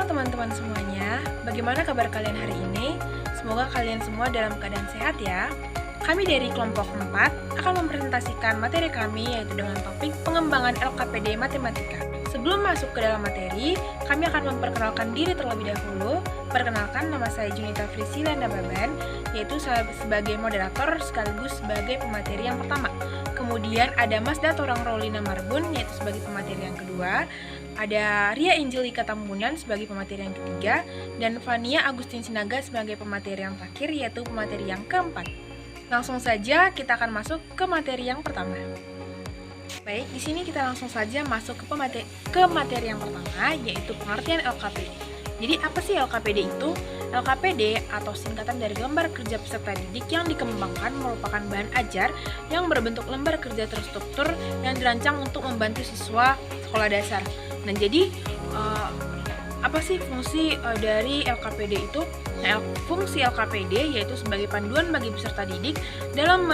Halo teman-teman semuanya, bagaimana kabar kalian hari ini? Semoga kalian semua dalam keadaan sehat ya. Kami dari kelompok 4 akan mempresentasikan materi kami yaitu dengan topik pengembangan LKPD Matematika. Sebelum masuk ke dalam materi, kami akan memperkenalkan diri terlebih dahulu. Perkenalkan, nama saya Junita Frisila Nababan, yaitu saya sebagai moderator sekaligus sebagai pemateri yang pertama. Kemudian ada Mas Datorang Rolina Marbun, yaitu sebagai pemateri yang kedua. Ada Ria Angelika Tambunan sebagai pemateri yang ketiga, dan Fania Agustin Sinaga sebagai pemateri yang terakhir, yaitu pemateri yang keempat. Langsung saja kita akan masuk ke materi yang pertama. Baik, di sini kita langsung saja masuk ke materi yang pertama, yaitu pengertian LKPD. Jadi apa sih LKPD itu? LKPD atau singkatan dari lembar kerja peserta didik yang dikembangkan merupakan bahan ajar yang berbentuk lembar kerja terstruktur yang dirancang untuk membantu siswa sekolah dasar. Nah, jadi apa sih fungsi dari LKPD itu? Nah, fungsi LKPD yaitu sebagai panduan bagi peserta didik dalam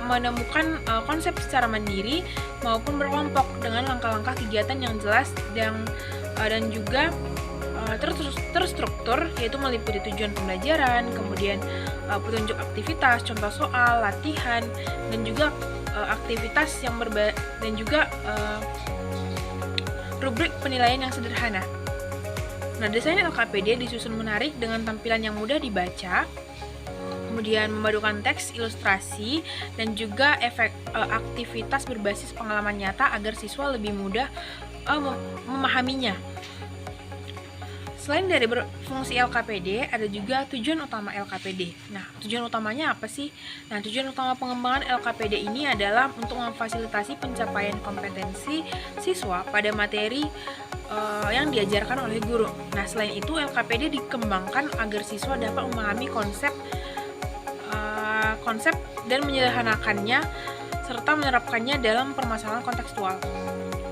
menemukan konsep secara mandiri maupun berkelompok dengan langkah-langkah kegiatan yang jelas dan juga terstruktur, yaitu meliputi tujuan pembelajaran, kemudian petunjuk aktivitas, contoh soal, latihan, dan juga aktivitas yang dan juga rubrik penilaian yang sederhana. Nah, desain LKPD disusun menarik dengan tampilan yang mudah dibaca, kemudian memadukan teks, ilustrasi, dan juga efek aktivitas berbasis pengalaman nyata agar siswa lebih mudah memahaminya. Selain dari berfungsi LKPD, ada juga tujuan utama LKPD. Nah, tujuan utamanya apa sih? Nah, tujuan utama pengembangan LKPD ini adalah untuk memfasilitasi pencapaian kompetensi siswa pada materi yang diajarkan oleh guru. Nah, selain itu, LKPD dikembangkan agar siswa dapat memahami konsep dan menyederhanakannya serta menerapkannya dalam permasalahan kontekstual.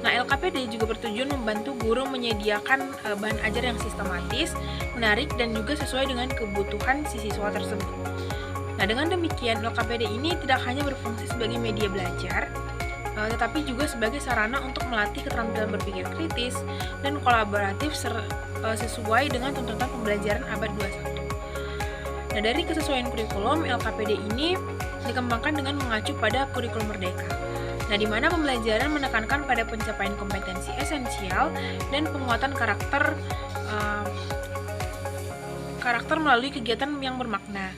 Nah, LKPD juga bertujuan membantu guru menyediakan bahan ajar yang sistematis, menarik, dan juga sesuai dengan kebutuhan si siswa tersebut. Nah, dengan demikian, LKPD ini tidak hanya berfungsi sebagai media belajar, tetapi juga sebagai sarana untuk melatih keterampilan berpikir kritis dan kolaboratif sesuai dengan tuntutan pembelajaran abad 21. Nah, dari kesesuaian kurikulum, LKPD ini dikembangkan dengan mengacu pada kurikulum merdeka. Nah, di mana pembelajaran menekankan pada pencapaian kompetensi esensial dan penguatan karakter melalui kegiatan yang bermakna.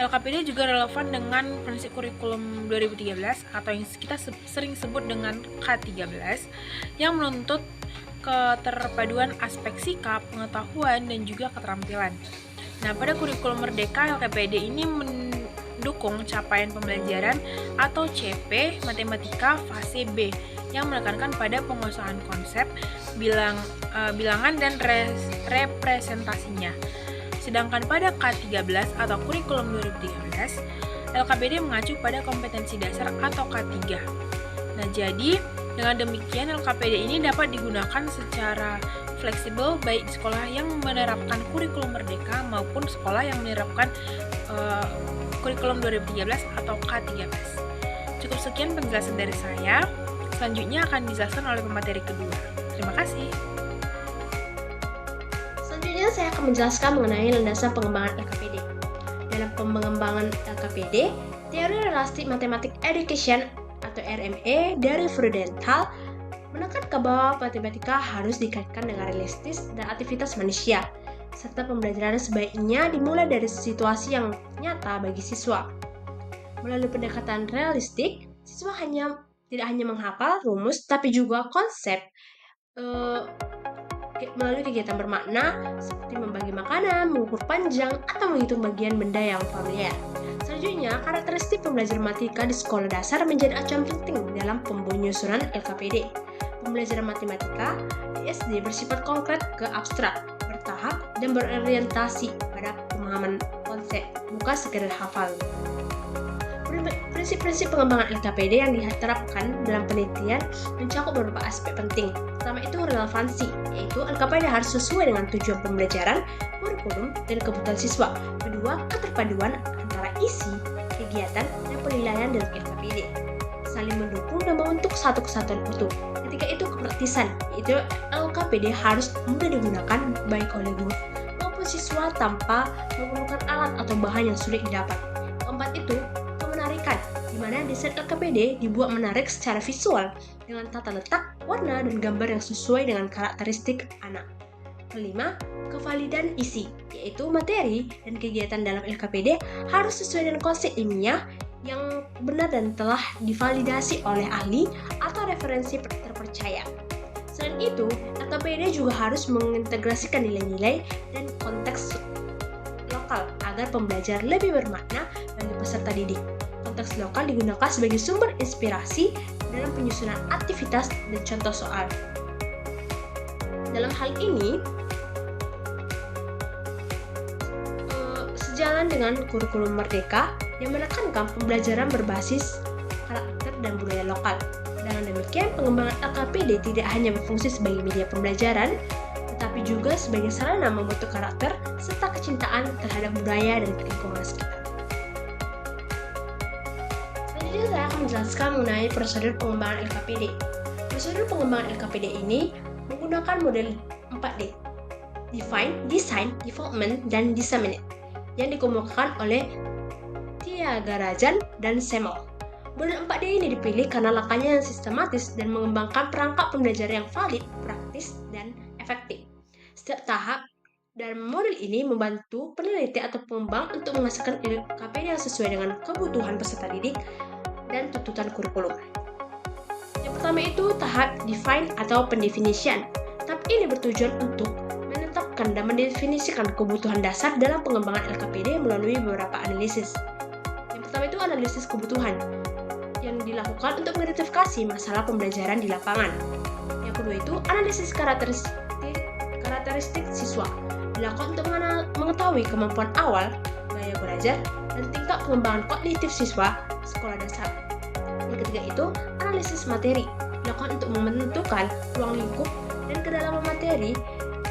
LKPD juga relevan dengan prinsip kurikulum 2013 atau yang kita sering sebut dengan K13 yang menuntut keterpaduan aspek sikap, pengetahuan, dan juga keterampilan. Nah, pada kurikulum merdeka, LKPD ini mendukung capaian pembelajaran atau CP Matematika fase B yang menekankan pada penguasaan konsep, bilangan, dan representasinya. Sedangkan pada K13 atau kurikulum 2013, LKPD mengacu pada kompetensi dasar atau K3. Nah, jadi dengan demikian LKPD ini dapat digunakan secara fleksibel baik di sekolah yang menerapkan kurikulum merdeka maupun sekolah yang menerapkan kurikulum 2013 atau K13. Cukup sekian penjelasan dari saya. Selanjutnya akan dijelaskan oleh pemateri kedua. Terima kasih. Selanjutnya saya akan menjelaskan mengenai landasan pengembangan LKPD. Dalam pengembangan LKPD, teori relasi matematik education atau RME dari Freudenthal menekankan bahwa matematika harus dikaitkan dengan realistis dan aktivitas manusia, serta pembelajaran sebaiknya dimulai dari situasi yang nyata bagi siswa. Melalui pendekatan realistik, siswa tidak hanya menghafal rumus, tapi juga konsep melalui kegiatan bermakna seperti membagi makanan, mengukur panjang, atau menghitung bagian benda yang familiar. Selanjutnya, karakteristik pembelajaran matematika di sekolah dasar menjadi acuan penting dalam penyusunan LKPD. Pembelajaran matematika di SD bersifat konkret ke abstrak, bertahap, dan berorientasi pada pemahaman konsep, bukan sekedar hafal. Prinsip-prinsip pengembangan LKPD yang diterapkan dalam penelitian mencakup beberapa aspek penting. Pertama itu relevansi, yaitu LKPD harus sesuai dengan tujuan pembelajaran, kurikulum, dan kebutuhan siswa. Kedua, keterpaduan antara isi, kegiatan, dan penilaian dalam LKPD. Saling mendukung dan membentuk satu kesatuan utuh. ketiga itu kepraktisan, yaitu LKPD harus mudah digunakan baik oleh guru maupun siswa tanpa memerlukan alat atau bahan yang sulit didapat. Keempat itu kemenarikan, di mana desain LKPD dibuat menarik secara visual dengan tata letak, warna, dan gambar yang sesuai dengan karakteristik anak. Kelima, kevalidan isi, yaitu materi dan kegiatan dalam LKPD harus sesuai dengan konsep ilmiah yang benar dan telah divalidasi oleh ahli atau referensi terpercaya. Selain itu, LKPD juga harus mengintegrasikan nilai-nilai dan konteks lokal agar pembelajar lebih bermakna bagi peserta didik. Konteks lokal digunakan sebagai sumber inspirasi dalam penyusunan aktivitas dan contoh soal. Dalam hal ini, sejalan dengan kurikulum Merdeka yang menekankan pembelajaran berbasis karakter dan budaya lokal. Dengan demikian, pengembangan LKPD tidak hanya berfungsi sebagai media pembelajaran, tetapi juga sebagai sarana membentuk karakter serta kecintaan terhadap budaya dan lingkungan sekitar. Selanjutnya saya akan menjelaskan mengenai prosedur pengembangan LKPD. Prosedur pengembangan LKPD ini menggunakan model 4D, Define, Design, Development, dan Disseminate, yang dikemukakan oleh Thiagarajan dan Semmel. Model 4D ini dipilih karena langkahnya yang sistematis dan mengembangkan perangkat pembelajaran yang valid, praktis, dan efektif. Setiap tahap dalam model ini membantu peneliti atau pengembang untuk menghasilkan LKPD yang sesuai dengan kebutuhan peserta didik dan tuntutan kurikulum. Yang pertama itu tahap define atau pendefinisian. Tahap ini bertujuan untuk menetapkan dan mendefinisikan kebutuhan dasar dalam pengembangan LKPD melalui beberapa analisis. Yang pertama itu analisis kebutuhan yang dilakukan untuk mengidentifikasi masalah pembelajaran di lapangan. Yang kedua itu analisis karakteristik siswa, dilakukan untuk mengetahui kemampuan awal, gaya belajar, dan tingkat pengembangan kognitif siswa sekolah dasar. Yang ketiga itu analisis materi, dilakukan untuk menentukan ruang lingkup dan kedalaman materi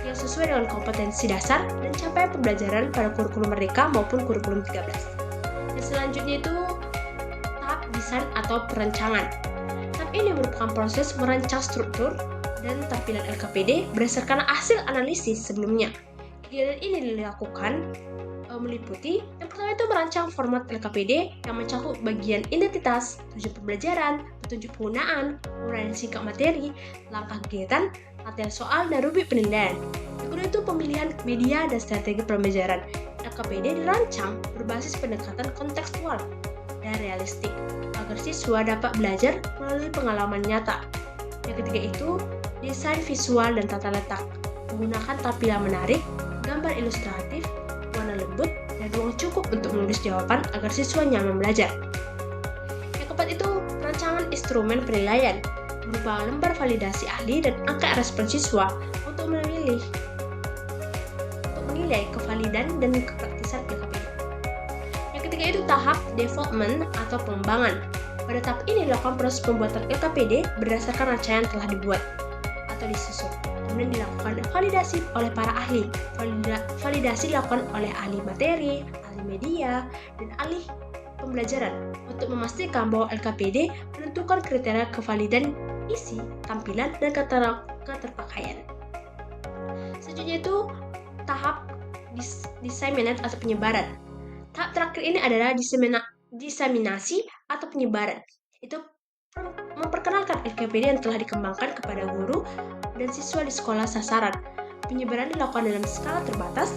yang sesuai dengan kompetensi dasar dan capaian pembelajaran pada kurikulum Merdeka maupun kurikulum 13. Dan selanjutnya itu tahap desain atau perancangan. Tahap ini merupakan proses merancang struktur dan tampilan LKPD berdasarkan hasil analisis sebelumnya. Kegiatan ini dilakukan meliputi yang pertama itu merancang format LKPD yang mencakup bagian identitas, tujuan pembelajaran, petunjuk penggunaan, uraian singkat materi, langkah kegiatan, latihan soal, dan rubrik penilaian. Yang kedua itu pemilihan media dan strategi pembelajaran. LKPD dirancang berbasis pendekatan kontekstual dan realistik agar siswa dapat belajar melalui pengalaman nyata. Yang ketiga itu desain visual dan tata letak, menggunakan tampilan menarik, gambar ilustratif, warna lembut, dan ruang cukup untuk menulis jawaban agar siswa nyaman belajar. Yang keempat itu perancangan instrumen penilaian, berupa lembar validasi ahli dan angka respon siswa untuk menilai kevalidan dan kepraktisan LKPD. Yang ketiga itu tahap development atau pengembangan. Pada tahap ini dilakukan proses pembuatan LKPD berdasarkan rancangan yang telah dibuat atau disusun. Kemudian dilakukan validasi oleh para ahli. Validasi dilakukan oleh ahli materi, ahli media, dan ahli pembelajaran untuk memastikan bahwa LKPD menentukan kriteria kevalidan isi, tampilan, dan keterpakaian. Selanjutnya itu tahap disseminate atau penyebaran. Tahap terakhir ini adalah diseminasi atau penyebaran. Itu memperkenalkan LKPD yang telah dikembangkan kepada guru dan siswa di sekolah sasaran. Penyebaran dilakukan dalam skala terbatas,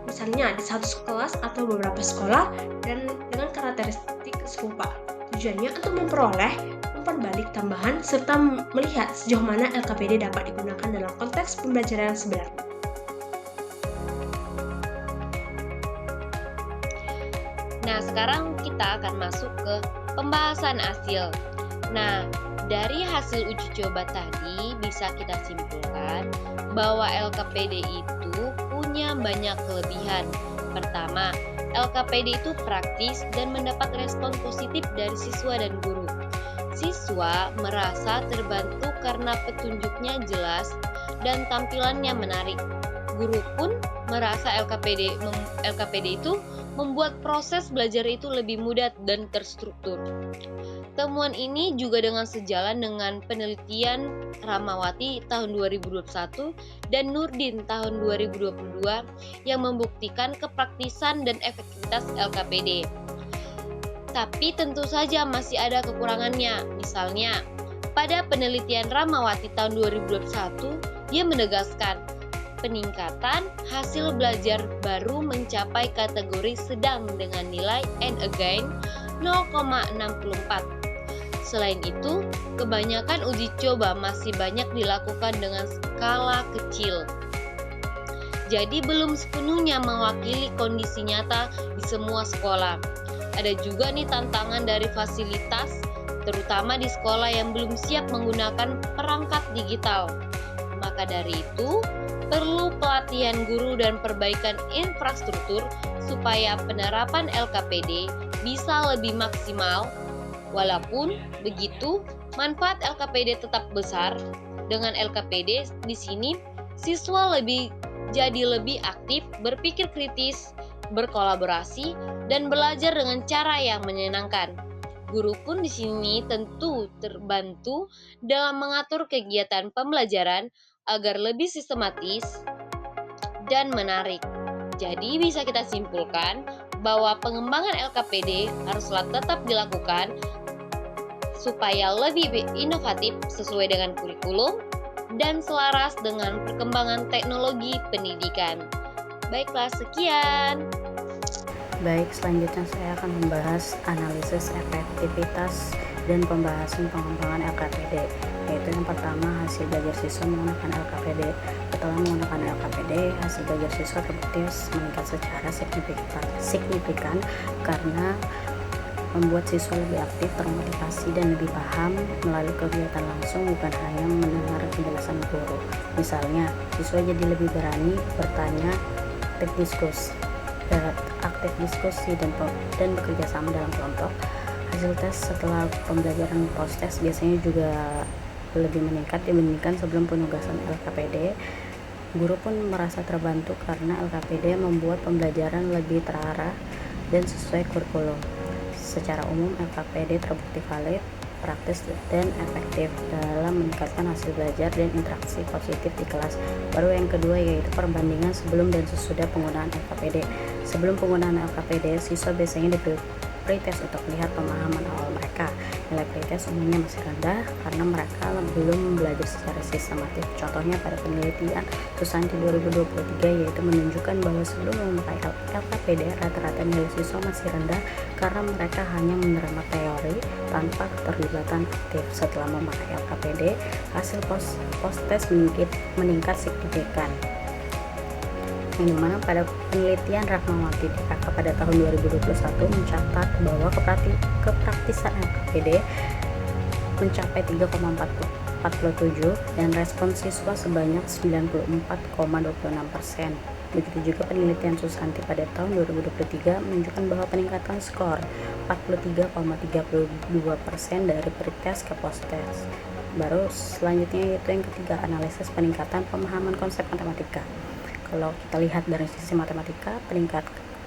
misalnya di satu kelas atau beberapa sekolah dan dengan karakteristik serupa. Tujuannya untuk memperoleh umpan balik tambahan serta melihat sejauh mana LKPD dapat digunakan dalam konteks pembelajaran sebenarnya. Nah, sekarang kita akan masuk ke pembahasan hasil. Nah, dari hasil uji coba tadi bisa kita simpulkan bahwa LKPD itu punya banyak kelebihan. Pertama, LKPD itu praktis dan mendapat respon positif dari siswa dan guru. Siswa merasa terbantu karena petunjuknya jelas dan tampilannya menarik. Guru pun merasa LKPD itu membuat proses belajar itu lebih mudah dan terstruktur. Temuan ini juga dengan sejalan dengan penelitian Rahmawati tahun 2021 dan Nurdin tahun 2022 yang membuktikan kepraktisan dan efektivitas LKPD. Tapi tentu saja masih ada kekurangannya. Misalnya, pada penelitian Rahmawati tahun 2021, dia menegaskan peningkatan hasil belajar baru mencapai kategori sedang dengan nilai and again 0,64. Selain itu, kebanyakan uji coba masih banyak dilakukan dengan skala kecil. Jadi belum sepenuhnya mewakili kondisi nyata di semua sekolah. Ada juga nih tantangan dari fasilitas, terutama di sekolah yang belum siap menggunakan perangkat digital. Maka dari itu, perlu pelatihan guru dan perbaikan infrastruktur supaya penerapan LKPD bisa lebih maksimal. Walaupun begitu, manfaat LKPD tetap besar. Dengan LKPD di sini, siswa jadi lebih aktif, berpikir kritis, berkolaborasi, dan belajar dengan cara yang menyenangkan. Guru pun di sini tentu terbantu dalam mengatur kegiatan pembelajaran agar lebih sistematis dan menarik. Jadi bisa kita simpulkan bahwa pengembangan LKPD haruslah tetap dilakukan supaya lebih inovatif sesuai dengan kurikulum dan selaras dengan perkembangan teknologi pendidikan. Baiklah, sekian. Baik, selanjutnya saya akan membahas analisis efektivitas dan pembahasan pengembangan LKPD, yaitu yang pertama hasil belajar siswa menggunakan LKPD. Setelah menggunakan LKPD, hasil belajar siswa terbukti meningkat secara signifikan karena membuat siswa lebih aktif, termotivasi, dan lebih paham melalui kegiatan langsung, bukan hanya mendengar penjelasan guru. Misalnya, siswa jadi lebih berani bertanya, aktif diskusi dan bekerja sama dalam kelompok. Hasil tes setelah pembelajaran post-tes biasanya juga lebih meningkat dibandingkan sebelum penugasan LKPD. Guru pun merasa terbantu karena LKPD membuat pembelajaran lebih terarah dan sesuai kurikulum. Secara umum, LKPD terbukti valid, praktis, dan efektif dalam meningkatkan hasil belajar dan interaksi positif di kelas. Baru yang kedua yaitu perbandingan sebelum dan sesudah penggunaan LKPD. Sebelum penggunaan LKPD, siswa biasanya diberi pretest untuk melihat pemahaman awal mereka. Nilai pretest umumnya masih rendah karena mereka belum belajar secara sistematis. Contohnya pada penelitian Susanti 2023 yaitu menunjukkan bahwa sebelum memakai LKPD, rata-rata nilai siswa masih rendah karena mereka hanya menerima teori tanpa keterlibatan aktif. Setelah memakai LKPD, hasil post-test meningkat signifikan. Yang dimana pada penelitian Rahmawati DKK pada tahun 2021 mencatat bahwa kepraktisan LKPD mencapai 3,47 dan respons siswa sebanyak 94,26%. Begitu juga penelitian Susanti pada tahun 2023 menunjukkan bahwa peningkatan skor 43,32% dari pretest ke post-test. Baru selanjutnya yaitu yang ketiga, analisis peningkatan pemahaman konsep matematika. Kalau kita lihat dari sisi matematika,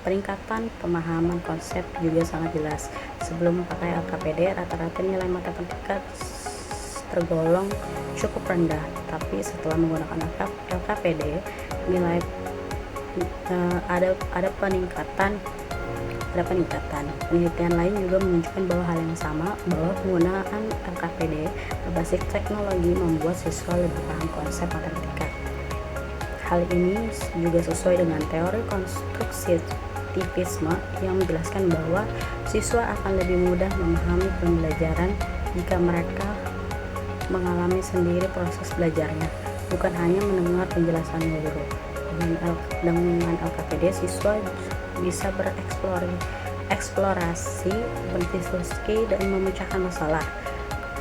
peningkatan pemahaman konsep juga sangat jelas. Sebelum pakai LKPD, rata-rata nilai matematika tergolong cukup rendah, tapi setelah menggunakan LKPD, nilai ada peningkatan. Penelitian lain juga menunjukkan bahwa hal yang sama, bahwa penggunaan LKPD berbasis teknologi membuat siswa lebih paham konsep matematika. Hal ini juga sesuai dengan teori konstruktivisme yang menjelaskan bahwa siswa akan lebih mudah memahami pembelajaran jika mereka mengalami sendiri proses belajarnya, bukan hanya mendengar penjelasan guru. Dengan LKPD, siswa bisa bereksplorasi, berdiskusi, dan memecahkan masalah.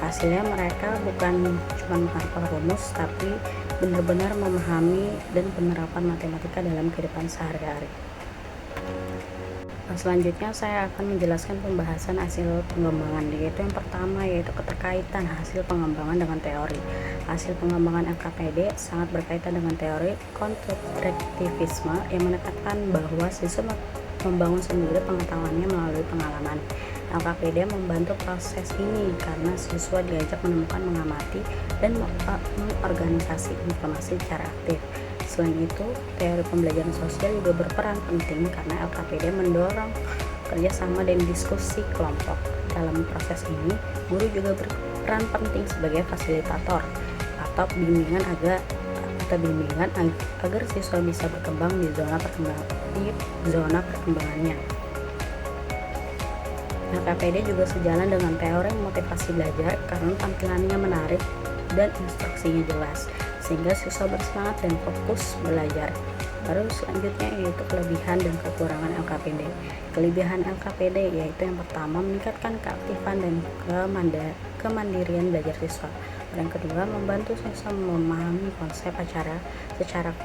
Hasilnya mereka bukan cuma menghafal rumus, tapi benar-benar memahami dan penerapan matematika dalam kehidupan sehari-hari. Selanjutnya saya akan menjelaskan pembahasan hasil pengembangan, yaitu yang pertama yaitu keterkaitan hasil pengembangan dengan teori. Hasil pengembangan LKPD sangat berkaitan dengan teori konstruktivisme yang menekankan bahwa siswa membangun sendiri pengetahuannya melalui pengalaman. LKPD membantu proses ini karena siswa diajak menemukan, mengamati, dan mengorganisasi informasi secara aktif. Selain itu, teori pembelajaran sosial juga berperan penting karena LKPD mendorong kerjasama dan diskusi kelompok. Dalam proses ini, guru juga berperan penting sebagai fasilitator atau bimbingan agar siswa bisa berkembang di zona perkembangannya. LKPD juga sejalan dengan teori motivasi belajar karena tampilannya menarik dan instruksinya jelas, sehingga siswa bersemangat dan fokus belajar. Baru selanjutnya yaitu kelebihan dan kekurangan LKPD. Kelebihan LKPD yaitu yang pertama meningkatkan keaktifan dan kemandirian belajar siswa. Yang kedua, membantu siswa memahami konsep acara secara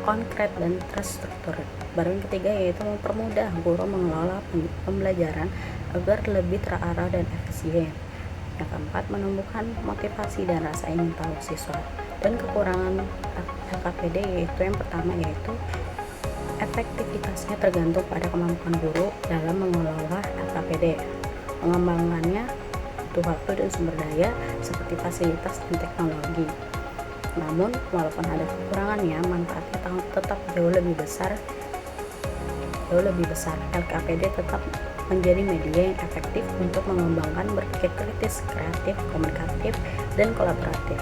konkret dan terstruktur. Baru yang ketiga yaitu mempermudah guru mengelola pembelajaran agar lebih terarah dan efisien. Yang keempat, menumbuhkan motivasi dan rasa ingin tahu siswa. Dan kekurangan LKPD yaitu yang pertama yaitu efektivitasnya tergantung pada kemampuan guru dalam mengelola LKPD. Pengembangannya butuh waktu dan sumber daya seperti fasilitas dan teknologi. Namun, walaupun ada kekurangannya, manfaatnya tetap jauh lebih besar. LKPD tetap menjadi media yang efektif untuk mengembangkan berpikir kritis, kreatif, komunikatif, dan kolaboratif.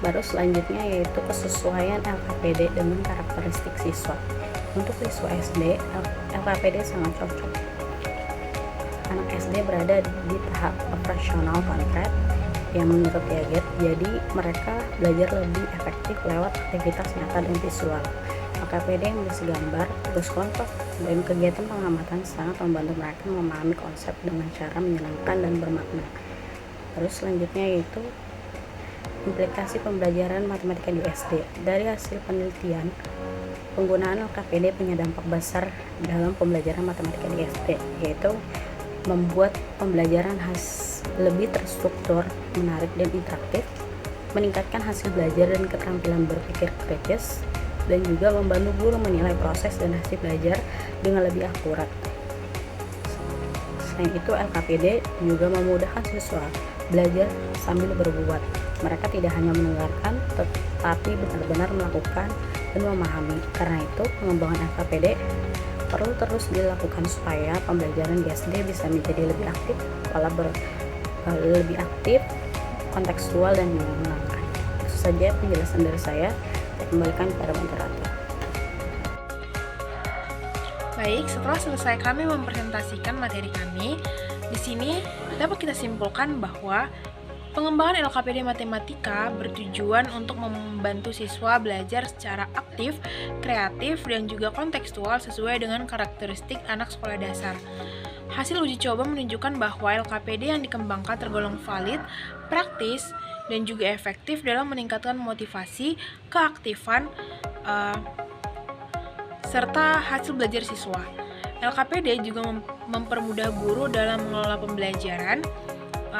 Baru selanjutnya yaitu kesesuaian LKPD dengan karakteristik siswa. Untuk siswa SD, LKPD sangat cocok. Anak SD berada di tahap operasional konkret yang menurut Piaget, jadi mereka belajar lebih efektif lewat aktivitas nyata dan visual. LKPD yang berisi gambar, tugas kelompok, dan kegiatan pengamatan sangat membantu mereka memahami konsep dengan cara menyenangkan dan bermakna. Terus selanjutnya yaitu implikasi pembelajaran matematika di SD. Dari hasil penelitian, penggunaan LKPD punya dampak besar dalam pembelajaran matematika di SD, yaitu membuat pembelajaran lebih terstruktur, menarik dan interaktif, meningkatkan hasil belajar dan keterampilan berpikir kritis, dan juga membantu guru menilai proses dan hasil belajar dengan lebih akurat. Selain itu, LKPD juga memudahkan siswa belajar sambil berbuat. Mereka tidak hanya mendengarkan, tetapi benar-benar melakukan dan memahami. Karena itu, pengembangan LKPD perlu terus dilakukan supaya pembelajaran di SD bisa menjadi lebih aktif, kontekstual, dan menyenangkan. Itu saja penjelasan dari saya. Saya kembalikan kepada moderator. Baik, setelah selesai kami mempresentasikan materi kami, di sini dapat kita simpulkan bahwa pengembangan LKPD Matematika bertujuan untuk membantu siswa belajar secara aktif, kreatif, dan juga kontekstual sesuai dengan karakteristik anak sekolah dasar. Hasil uji coba menunjukkan bahwa LKPD yang dikembangkan tergolong valid, praktis, dan juga efektif dalam meningkatkan motivasi, keaktifan, serta hasil belajar siswa. LKPD juga mempermudah guru dalam mengelola pembelajaran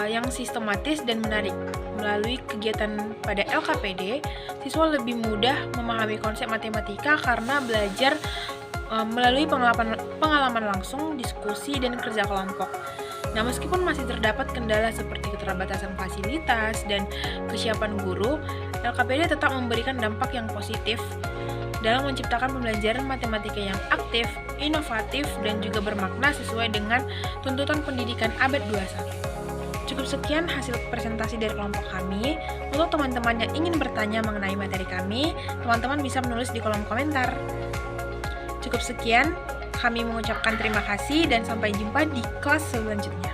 yang sistematis dan menarik. Melalui kegiatan pada LKPD, siswa lebih mudah memahami konsep matematika karena belajar melalui pengalaman langsung, diskusi, dan kerja kelompok. Nah, meskipun masih terdapat kendala seperti keterbatasan fasilitas dan kesiapan guru, LKPD tetap memberikan dampak yang positif dalam menciptakan pembelajaran matematika yang aktif, inovatif, dan juga bermakna sesuai dengan tuntutan pendidikan abad 21. Cukup sekian hasil presentasi dari kelompok kami. Untuk teman-teman yang ingin bertanya mengenai materi kami, teman-teman bisa menulis di kolom komentar. Cukup sekian, kami mengucapkan terima kasih dan sampai jumpa di kelas selanjutnya.